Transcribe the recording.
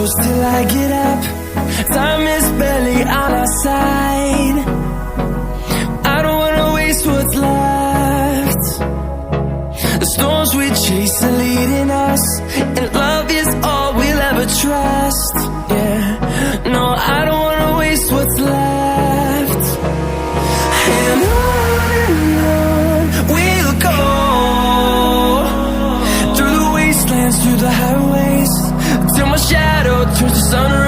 close till I get up. Time is barely on our side. I don't wanna waste what's left. The storms we chase are leading us, and love is all we'll ever trust. Yeah, no, I don't wanna waste what's left. And on we'll go, through the wastelands, through the highways, till my shadow turns to sun rays.